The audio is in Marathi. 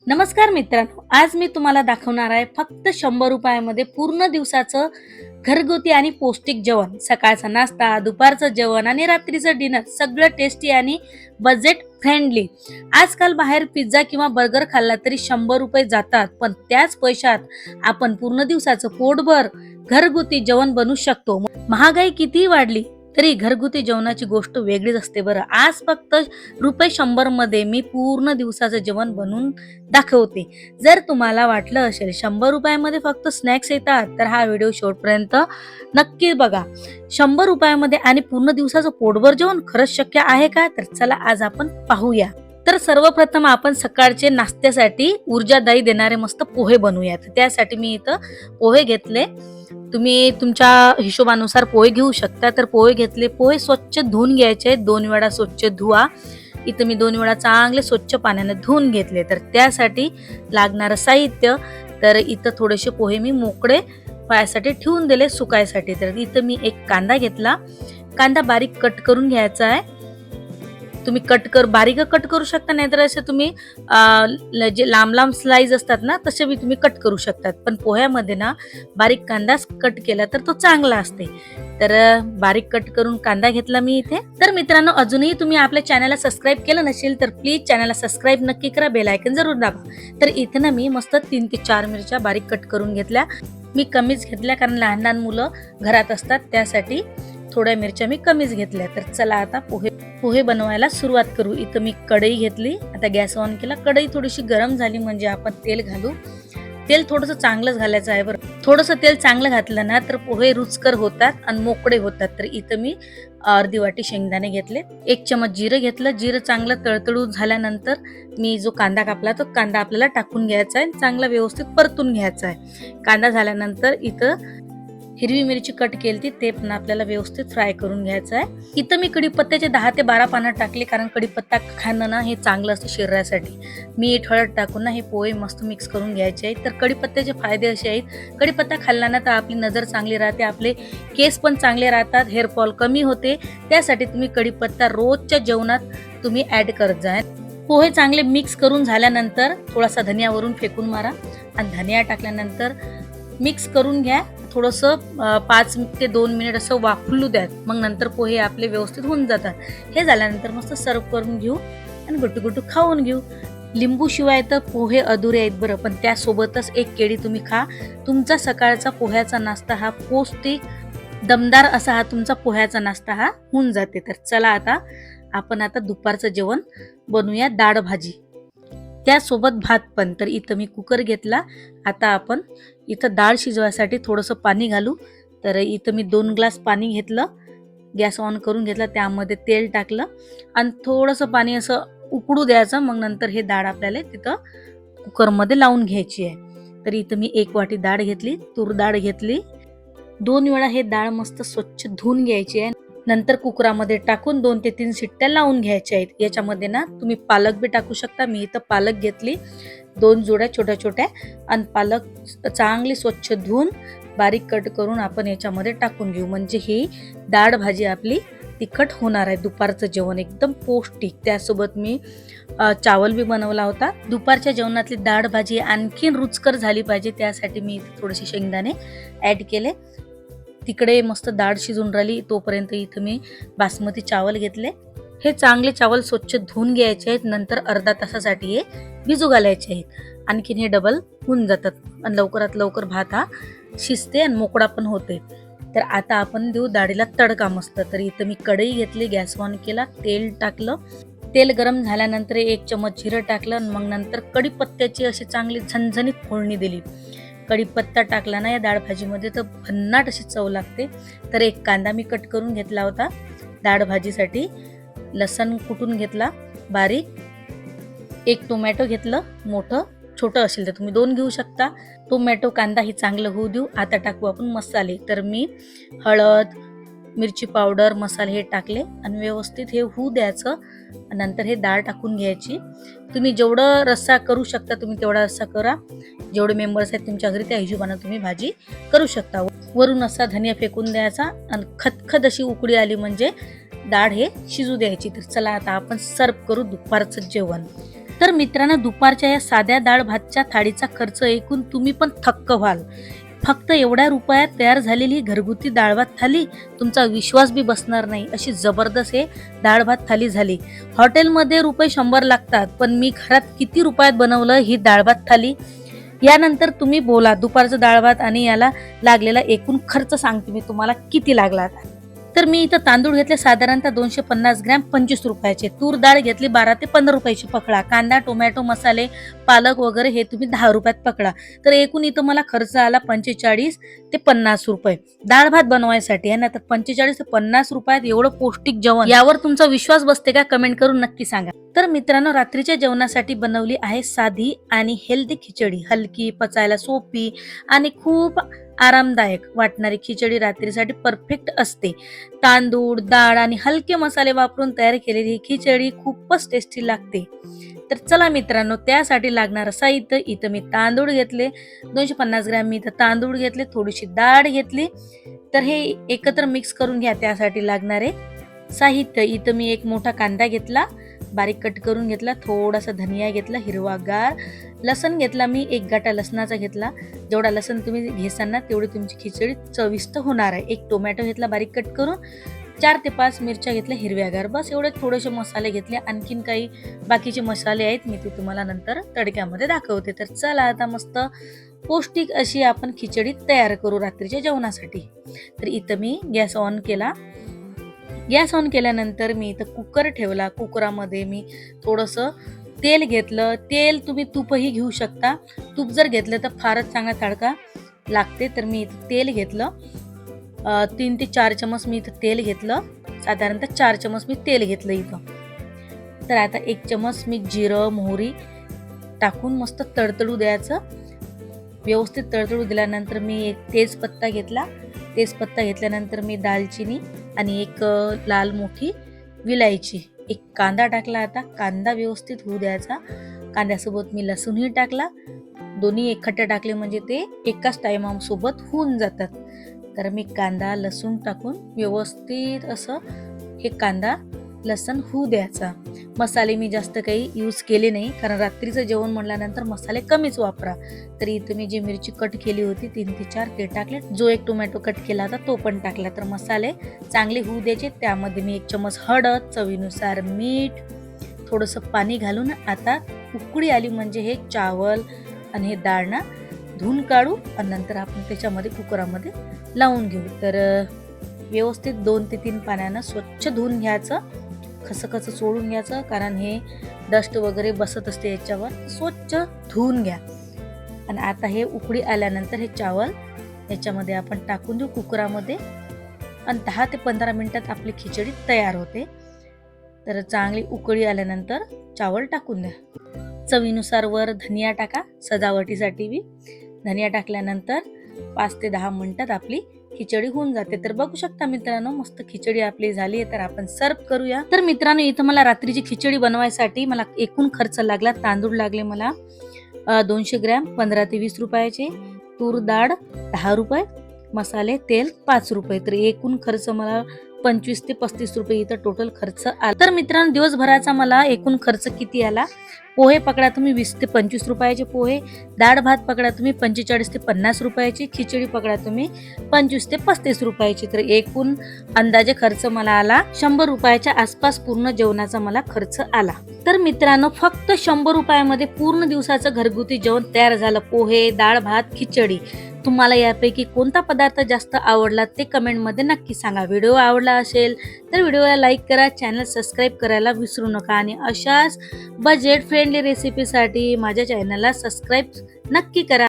नमस्कार मित्रांनो, आज मी तुम्हाला दाखवणार आहे फक्त 100 रुपयामध्ये पूर्ण दिवसाचं घरगुती आणि पौष्टिक जेवण. सकाळचा नाश्ता, दुपारचं जेवण आणि रात्रीचं डिनर सगळं टेस्टी आणि बजेट फ्रेंडली. आजकाल बाहेर पिझ्झा किंवा बर्गर खाल्ला तरी 100 रुपये जातात, पण त्याच पैशात आपण पूर्ण दिवसाचं पोटभर घरगुती जेवण बनवू शकतो. महागाई कितीही वाढली तरी घरगुती जेवणाची गोष्ट वेगळीच असते बरं. आज फक्त ₹100 मध्ये मी पूर्ण दिवसाचं जेवण बनवून दाखवते. जर तुम्हाला वाटलं असेल 100 रुपयामध्ये फक्त स्नॅक्स येतात, तर हा व्हिडिओ शेवटपर्यंत नक्की बघा. 100 रुपयामध्ये आणि पूर्ण दिवसाचं पोटभर जेवण खरंच शक्य आहे का? तर चला आज आपण पाहूया. तर सर्वप्रथम आपण सकाळचे नाश्त्यासाठी ऊर्जादायी देणारे मस्त पोहे बनवूयात. त्यासाठी मी इथं पोहे घेतले. तुम्ही तुमच्या हिशोबानुसार पोहे घेऊ शकता. तर पोहे घेतले. पोहे स्वच्छ धुवून घ्यायचे. 2 वेळा स्वच्छ धुवा. इथं मी 2 वेळा चांगले स्वच्छ पाण्याने धुवून घेतले. तर त्यासाठी लागणारं साहित्य, तर इथं थोडेसे पोहे मी मोकळे व्हायसाठी ठेवून दिले सुकायसाठी. तर इथं मी एक कांदा घेतला. कांदा बारीक कट करून घ्यायचा आहे. तुम्ही बारीक कट करू शकता, नाहीतर असे तुम्ही जे लांब लांब स्लाइस असतात ना, तसे बी तुम्ही कट करू शकतात. पण पोह्यामध्ये ना बारीक कांदा कट केला तर तो चांगला असते. तर बारीक कट करून कांदा घेतला मी इथे. तर मित्रांनो, अजूनही तुम्ही आपल्या चॅनलला सबस्क्राईब केलं नसेल तर प्लीज चॅनलला सबस्क्राईब नक्की करा, बेल आयकन जरूर दाबा. तर इथे ना मी मस्त 3 ते 4 मिरच्या बारीक कट करून घेतल्या. मी कमीच घेतल्या कारण लहान लहान मुलं घरात असतात, त्यासाठी थोड्या मिरच्या मी कमीच घेतल्या. तर चला आता पोहे बनवायला सुरुवात करू. इथं मी कढई घेतली. आता गॅस ऑन केला. कढई थोडीशी गरम झाली म्हणजे आपण तेल घालू. तेल थोडंसं चांगलंच घालायचं आहे बरं. थोडंसं तेल चांगलं घातलं ना तर पोहे रुचकर होतात आणि मोकळे होतात. तर इथं मी अर्धी वाटी शेंगदाणे घेतले. 1 चमच जिरं घेतलं. जिरं चांगलं तळतळून झाल्यानंतर मी जो कांदा कापला तो कांदा आपल्याला टाकून घ्यायचा आहे. चांगला व्यवस्थित परतून घ्यायचा आहे. कांदा झाल्यानंतर इथं हिरवी मिरची कट केली, ते पण आपल्याला व्यवस्थित फ्राय करून घ्यायचं आहे. इथं मी कढीपत्त्याचे 10 ते 12 पानं टाकले कारण कढीपत्ता खाणं ना हे चांगलं असतं शरीरासाठी. मीठ हळद टाकून ना हे पोहे मस्त मिक्स करून घ्यायचे आहेत. तर कढीपत्त्याचे फायदे असे आहेत, कढीपत्ता खाल्ला ना तर आपली नजर चांगली राहते, आपले केस पण चांगले राहतात, हेअरफॉल कमी होते. त्यासाठी तुम्ही कढीपत्ता रोजच्या जेवणात तुम्ही ऍड करत जा. पोहे चांगले मिक्स करून झाल्यानंतर थोडासा धनियावरून फेकून मारा आणि धनिया टाकल्यानंतर मिक्स करून घ्या. थोडंसं 5 ते 2 मिनिट असं वाफलू द्या. मग नंतर पोहे आपले व्यवस्थित होऊन जातात. हे झाल्यानंतर मस्त सर्व करून घेऊ आणि गुटू खाऊन घेऊ. लिंबू शिवाय तर पोहे अधुरे आहेत बरं. पण त्यासोबतच एक केळी तुम्ही खा. तुमचा सकाळचा पोह्याचा नाश्ता हा पौष्टिक दमदार असा हा तुमचा पोह्याचा नाश्ता हा होऊन जाते. तर चला आपण दुपारचं जेवण बनवूया, डाळ भाजी, त्यासोबत भात पण. तर इथं मी कुकर घेतला. आता आपण इथं डाळ शिजवायसाठी थोडंसं पाणी घालू. तर इथं मी 2 ग्लास पाणी घेतलं. गॅस ऑन करून घेतला. त्यामध्ये तेल टाकलं आणि थोडंसं पाणी असं उकळू द्यायचं. मग नंतर हे डाळ आपल्याला तिथं कुकरमध्ये लावून घ्यायची आहे. तर इथं मी 1 वाटी डाळ घेतली, तूर डाळ घेतली. 2 वेळा हे डाळ मस्त स्वच्छ धुवून घ्यायची आहे. नंतर कुकरामध्ये टाकून 2 ते 3 शिट्ट्या लावून घ्यायच्या आहेत. याच्यामध्ये ना तुम्ही पालक बी टाकू शकता. मी इथं पालक घेतली 2 जोड्या छोट्या छोट्या आणि पालक चांगली स्वच्छ धुवून बारीक कट करून आपण याच्यामध्ये टाकून घेऊ. म्हणजे ही डाळ भाजी आपली तिखट होणार आहे. दुपारचं जेवण एकदम पौष्टिक. त्यासोबत मी चावल बी बनवला होता. दुपारच्या जेवणातली डाळ भाजी आणखीन रुचकर झाली पाहिजे, त्यासाठी मी थोडेसे शेंगदाणे ऍड केले. तिकडे मस्त डाळ शिजून राहिली तोपर्यंत इथं मी बासमती चावल घेतले. हे चांगले चावल स्वच्छ धुवून घ्यायचे आहेत. नंतर अर्धा तासासाठी हे भिजू घालायचे आहेत. आणखीन हे डबल होऊन जातात आणि लवकरात लवकर भात हा शिजते आणि मोकळा पण होते. तर आता आपण देऊ डाळीला तडका मस्त. तर इथं मी कढई घेतली, गॅस ऑन केला, तेल टाकलं. तेल गरम झाल्यानंतर 1 चमच जिरं टाकलं आणि मग नंतर कढीपत्त्याची अशी चांगली झणझणीत फोडणी दिली. कढीपत्ता टाकला ना या डाळ भाजीमध्ये तर भन्नाट अशी चव लागते. तर 1 कांदा मी कट करून घेतला होता डाळ भाजीसाठी. लसण कुटून घेतला बारीक. 1 टोमॅटो घेतलं, मोठं, छोटं असेल तर तुम्ही 2 घेऊ शकता. टोमॅटो कांदा ही चांगलं होऊ देऊ. आता टाकू आपण मसाले. तर मी हळद, मिरची पावडर, मसाले हे टाकले आणि व्यवस्थित हे होऊ द्यायचं. नंतर हे डाळ टाकून घ्यायची. तुम्ही जेवढं रस्सा करू शकता तुम्ही तेवढा रस्सा करा. जेवढे मेंबर्स आहेत तुमच्या घरी त्या हिशोबाने तुम्ही भाजी करू शकता. वरून असा धनिया फेकून द्यायचा आणि खदखद अशी उकळी आली म्हणजे डाळ हे शिजू द्यायची. तर चला आता आपण सर्व करू दुपारचं जेवण. तर मित्रांनो, दुपारच्या या साध्या डाळ भातच्या थाळीचा खर्च ऐकून तुम्ही पण थक्क व्हाल. फक्त एवढ्या रुपयात तयार झालेली ही घरगुती डाळ भात थाली तुमचा विश्वास बी बसणार नाही, अशी जबरदस्त हे डाळ भात थाली झाली. हॉटेलमध्ये रुपये 100 लागतात, पण मी घरात किती रुपयात बनवलं ही डाळ भात थाली. यानंतर तुम्ही बोला, दुपारचं डाळ भात आणि याला लागलेला एकूण खर्च सांगते मी तुम्हाला किती लागला. तर मी इथं तांदूळ घेतले साधारणतः 250 ग्रॅम 25 रुपयाचे, तूर डाळ घेतली 12 ते 15 रुपयाची पकडा, कांदा, टोमॅटो, मसाले, पालक वगैरे हे तुम्ही 10 रुपयात पकडा. तर एकूण इथं मला खर्च आला 45 ते 50 रुपये डाळ भात बनवायसाठी आहे ना. तर 45 ते 50 रुपयात एवढं पौष्टिक जेवण, यावर तुमचा विश्वास बसते का? कमेंट करून नक्की सांगा. तर मित्रांनो, रात्रीच्या जेवणासाठी बनवली आहे साधी आणि हेल्दी खिचडी. हलकी, पचायला सोपी आणि खूप आरामदायक वाटणारी खिचडी रात्रीसाठी परफेक्ट असते. तांदूळ, डाळ आणि हलके मसाले वापरून तयार केलेली ही खिचडी खूपच टेस्टी लागते. तर चला मित्रांनो, त्यासाठी लागणारं साहित्य इथं मी तांदूळ घेतले 250 ग्रॅम, मी इथं तांदूळ घेतले, थोडीशी डाळ घेतली. तर हे एकत्र मिक्स करून घ्या. त्यासाठी लागणारे साहित्य इथं मी एक मोठा कांदा घेतला, बारीक कट करून घेतला, थोडासा धनिया घेतला हिरवागार, लसण घेतला मी 1 गाठा लसणाचा घेतला. जेवढा लसण तुम्ही घेसाल ना तेवढी तुमची खिचडी चविष्ट होणार आहे. 1 टोमॅटो घेतला बारीक कट करून, 4 ते 5 मिरच्या घेतल्या हिरव्यागार. बस एवढे थोडेसे मसाले घेतले. आणखीन काही बाकीचे मसाले आहेत, मी ते तुम्हाला नंतर तडक्यामध्ये दाखवते. तर चला आता मस्त पौष्टिक अशी आपण खिचडी तयार करू रात्रीच्या जेवणासाठी. तर इथं मी गॅस ऑन केला. गॅस ऑन केल्यानंतर मी इथं कुकर ठेवला. कुकरामध्ये मी थोडंसं तेल घेतलं. तेल तुम्ही तूपही घेऊ शकता. तूप जर घेतलं तर फारच चांगला तडका लागते. तर मी इथं तेल घेतलं 3 ते 4 चमच मी इथं तेल घेतलं. साधारणतः 4 चमच मी तेल घेतलं इथं. तर आता 1 चमच मी जिरं, मोहरी टाकून मस्त तडतडू द्यायचं. व्यवस्थित तडतडू दिल्यानंतर मी एक तेजपत्ता घेतला. तेजपत्ता घेतल्यानंतर मी दालचिनी आणि एक लाल मोठी विलायची, एक कांदा टाकला. आता कांदा व्यवस्थित होऊ द्यायचा. कांद्यासोबत मी लसूणही टाकला. दोन्ही एकखट्टे टाकले म्हणजे ते एकाच टायमासोबत होऊन जातात. तर मी कांदा लसूण टाकून व्यवस्थित असं हे कांदा लसूण होऊ द्यायचा. मसाले मी जास्त काही यूज केले नाही, कारण रात्रीचं जेवण म्हटल्यानंतर मसाले कमीच वापरा. तर इथे मी जी मिरची कट केली होती 3 ते 4 ते टाकले. जो 1 टोमॅटो कट केला होता तो पण टाकला. तर मसाले चांगले होऊ द्यायचे. त्यामध्ये मी 1 चमच हळद, चवीनुसार मीठ, थोडंसं पाणी घालून आता उकळी आली म्हणजे हे चावल आणि हे डाळ ना धुवून काढू आणि नंतर आपण त्याच्यामध्ये कुकरामध्ये लावून घेऊ. तर व्यवस्थित 2 ते 3 पाण्यानं स्वच्छ धुवून घ्यायचं. खसखस सोडून घ्यायचं, कारण हे डस्ट वगैरे बसत असते याच्यावर. स्वच्छ धुवून घ्या. आणि आता हे उकळी आल्यानंतर हे चावल याच्यामध्ये आपण टाकून देऊ कुकरामध्ये आणि 10 ते 15 मिनिटात आपली खिचडी तयार होते. तर चांगली उकळी आल्यानंतर चावल टाकून द्या. चवीनुसार वर धनिया टाका सजावटीसाठी बी. धनिया टाकल्यानंतर 5 ते 10 मिनिटात आपली खिचडी होऊन जाते. तर बघू शकता मित्रांनो, मस्त खिचडी आपली झाली आहे. तर आपण सर्व करूया. तर मित्रांनो, इथं मला रात्रीची खिचडी बनवायसाठी मला एकूण खर्च लागला. तांदूळ लागले मला 200 ग्रॅम 15 ते 20 रुपयाचे, तूर डाळ 10 रुपये, मसाले तेल 5 रुपये. तर एकूण खर्च मला 25 ते 35 रुपये इथं टोटल खर्च आला. तर मित्रांनो, दिवसभराचा मला एकूण खर्च किती आला? पोहे पकडा तुम्ही 20 ते 25 रुपयाचे पोहे, डाळ भात पकडा तुम्ही 45 ते 50 रुपयाची, खिचडी पकडा तुम्ही 25 ते 35 रुपयाची. तर एकूण अंदाजे खर्च मला आला 100 रुपयाच्या आसपास. पूर्ण जेवणाचा मला खर्च आला. तर मित्रांनो, फक्त 100 रुपयामध्ये पूर्ण दिवसाचं घरगुती जेवण तयार झालं. पोहे, डाळ भात, खिचडी. तुम्हाला यापैकी कोणता पदार्थ जास्त आवडला ते कमेंटमध्ये नक्की सांगा. व्हिडिओ आवडला असेल तर व्हिडिओला लाईक करा, चॅनल सबस्क्राईब करायला विसरू नका आणि अशाच बजेट फ्रेंडली रेसिपीसाठी माझ्या चॅनलला सबस्क्राईब नक्की करा.